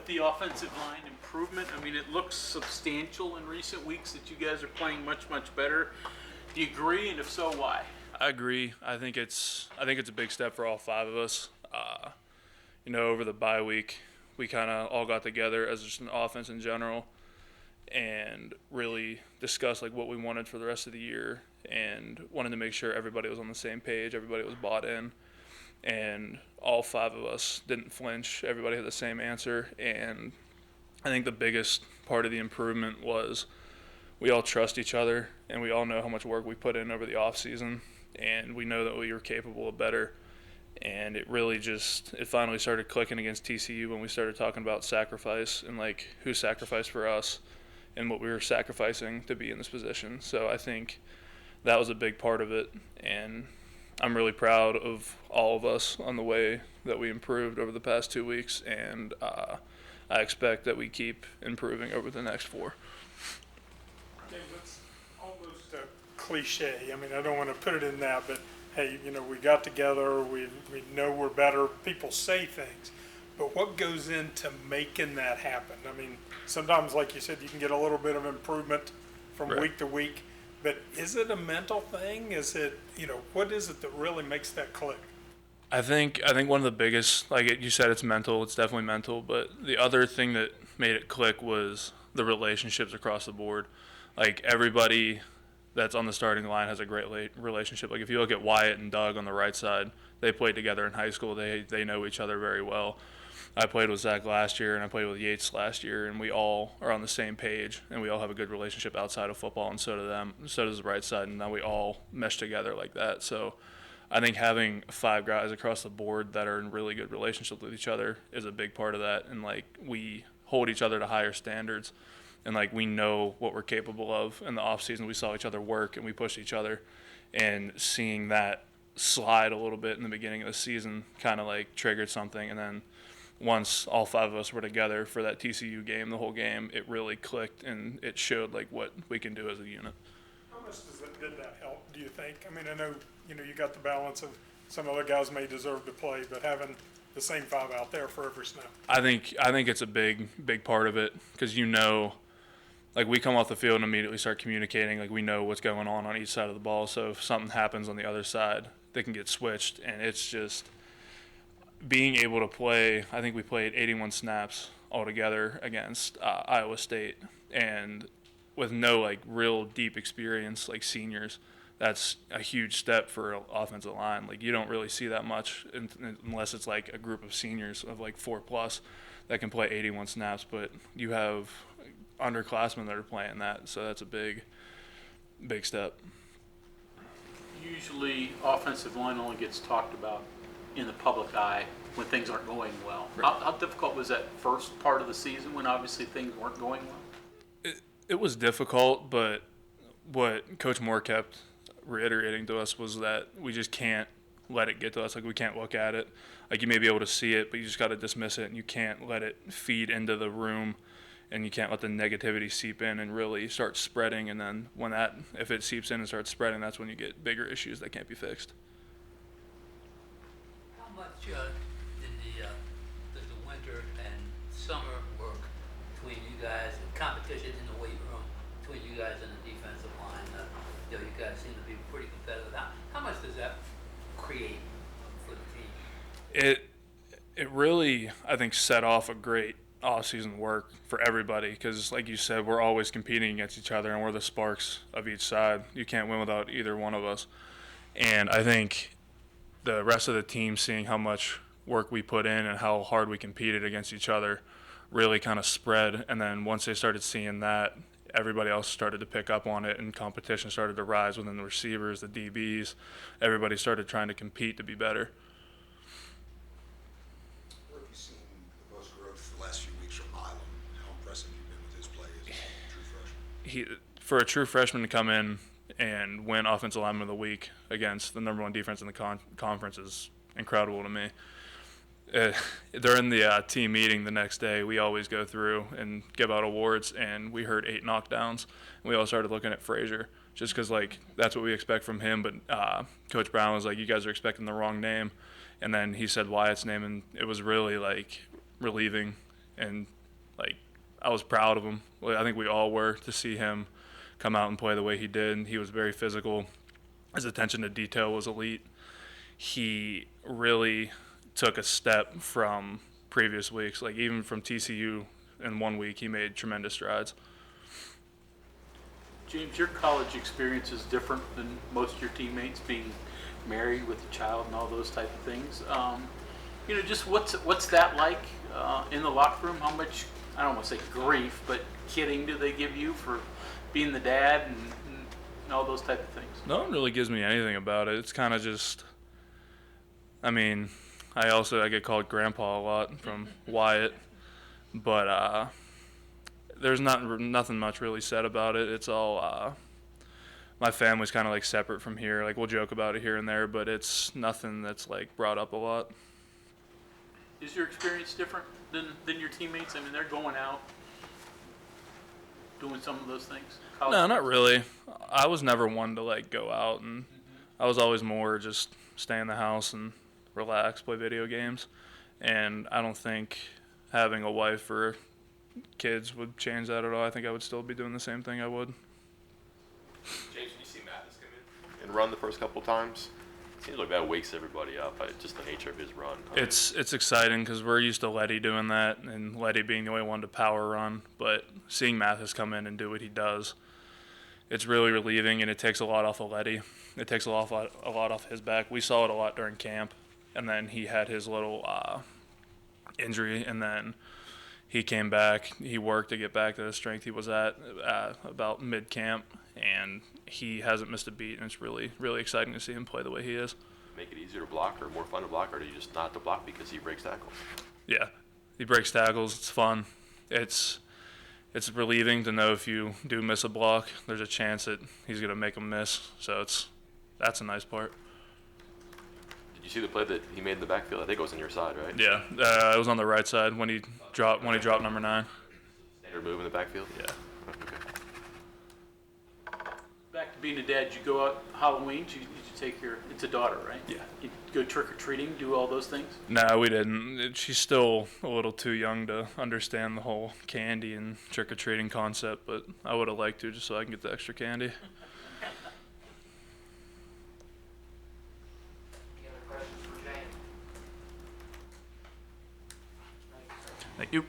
with the offensive line improvement? I mean, it looks substantial in recent weeks that you guys are playing much, much better. Do you agree? And if so, why? I agree. I think it's a big step for all five of us. Over the bye week, we kind of all got together as just an offense in general and really discussed like what we wanted for the rest of the year and wanted to make sure everybody was on the same page, everybody was bought in, and all five of us didn't flinch. Everybody had the same answer, and I think the biggest part of the improvement was we all trust each other and we all know how much work we put in over the off season, and we know that we were capable of better. And it finally started clicking against TCU when we started talking about sacrifice and like who sacrificed for us and what we were sacrificing to be in this position. So I think that was a big part of it, and I'm really proud of all of us on the way that we improved over the past 2 weeks, and I expect that we keep improving over the next 4. James, it's almost a cliche. I mean, I don't want to put it in that, but hey, we got together, we know we're better. People say things, but what goes into making that happen? I mean, sometimes, like you said, you can get a little bit of improvement from week to week, but is it a mental thing? Is it, what is it that really makes that click? I think one of the biggest, like you said, it's mental. It's definitely mental. But the other thing that made it click was the relationships across the board. Like everybody that's on the starting line has a great relationship. Like if you look at Wyatt and Doug on the right side, they played together in high school. They know each other very well. I played with Zach last year, and I played with Yates last year, and we all are on the same page, and we all have a good relationship outside of football, and so do them. So does the right side, and now we all mesh together like that. So I think having 5 guys across the board that are in really good relationships with each other is a big part of that, and like we hold each other to higher standards, and like we know what we're capable of. In the off season, we saw each other work, and we pushed each other, and seeing that slide a little bit in the beginning of the season kind of like triggered something, and then once all 5 of us were together for that TCU game, the whole game, it really clicked, and it showed like what we can do as a unit. How much did that help, do you think? I mean, I know, you got the balance of some other guys may deserve to play, but having the same 5 out there for every snap. I think it's a big part of it, because like we come off the field and immediately start communicating, like we know what's going on each side of the ball, so if something happens on the other side, they can get switched, and it's just being able to play. I think we played 81 snaps altogether against Iowa State, and with no like real deep experience like seniors, that's a huge step for an offensive line. Like you don't really see that much unless it's like a group of seniors of like 4+ that can play 81 snaps, but you have underclassmen that are playing that, so that's a big step. Usually offensive line only gets talked about in the public eye when things aren't going well. Right. How difficult was that first part of the season when obviously things weren't going well? It was difficult, but what Coach Moore kept reiterating to us was that we just can't let it get to us. Like we can't look at it. Like you may be able to see it, but you just got to dismiss it, and you can't let it feed into the room, and you can't let the negativity seep in and really start spreading. And then if it seeps in and starts spreading, that's when you get bigger issues that can't be fixed. How much does the winter and summer work between you guys, and competition in the weight room between you guys and the defensive line? You guys seem to be pretty competitive. How much does that create for the team? It really, I think, set off a great off-season work for everybody, because like you said, we're always competing against each other, and we're the sparks of each side. You can't win without either one of us. And I think the rest of the team, seeing how much work we put in and how hard we competed against each other, really kind of spread. And then once they started seeing that, everybody else started to pick up on it, and competition started to rise within the receivers, the DBs. Everybody started trying to compete to be better. Where have you seen the most growth the last few weeks from Milam? How impressive you've been with his play as a true freshman? For a true freshman to come in and win Offensive Lineman of the Week against the number 1 defense in the conference is incredible to me. During the team meeting the next day, we always go through and give out awards, and we heard 8 knockdowns. And we all started looking at Frazier just because, like, that's what we expect from him. But Coach Brown was like, you guys are expecting the wrong name. And then he said Wyatt's name, and it was really, like, relieving and like I was proud of him. I think we all were, to see him come out and play the way he did. He was very physical. His attention to detail was elite. He really took a step from previous weeks. Like even from TCU in 1 week, he made tremendous strides. James, your college experience is different than most of your teammates, being married with a child and all those type of things. Just what's that like in the locker room? How much, I don't want to say grief, but kidding do they give you for being the dad and all those type of things? No one really gives me anything about it. It's kind of just, I mean, I get called grandpa a lot from Wyatt, but there's nothing much really said about it. It's all my family's kind of like separate from here. Like we'll joke about it here and there, but it's nothing that's like brought up a lot. Is your experience different than your teammates? I mean, they're going out doing some of those things. No, not really. I was never one to like go out, and I was always more just stay in the house and relax, play video games. And I don't think having a wife or kids would change that at all. I think I would still be doing the same thing I would. James, when you see Mathis come in and run the first couple times, it seems like that wakes everybody up. Just the nature of his run. It's exciting because we're used to Letty doing that, and Letty being the only one to power run. But seeing Mathis come in and do what he does, it's really relieving, and it takes a lot off of Letty. It takes a lot off his back. We saw it a lot during camp, and then he had his little injury, and then he came back. He worked to get back to the strength he was at about mid-camp, and he hasn't missed a beat, and it's really, really exciting to see him play the way he is. Make it easier to block or more fun to block, or do you just not to block because he breaks tackles? Yeah, he breaks tackles. It's fun. It's relieving to know if you do miss a block, there's a chance that he's going to make a miss. So that's a nice part. Did you see the play that he made in the backfield? I think it was on your side, right? Yeah, it was on the right side when he dropped number 9. Standard move in the backfield? Yeah. Okay. Back to being a dad, you go out Halloween, did you take it's a daughter, right? Yeah. You go trick-or-treating, do all those things? No, we didn't. She's still a little too young to understand the whole candy and trick-or-treating concept, but I would have liked to just so I can get the extra candy. Any other questions for James? Thank you, sir. Thank you.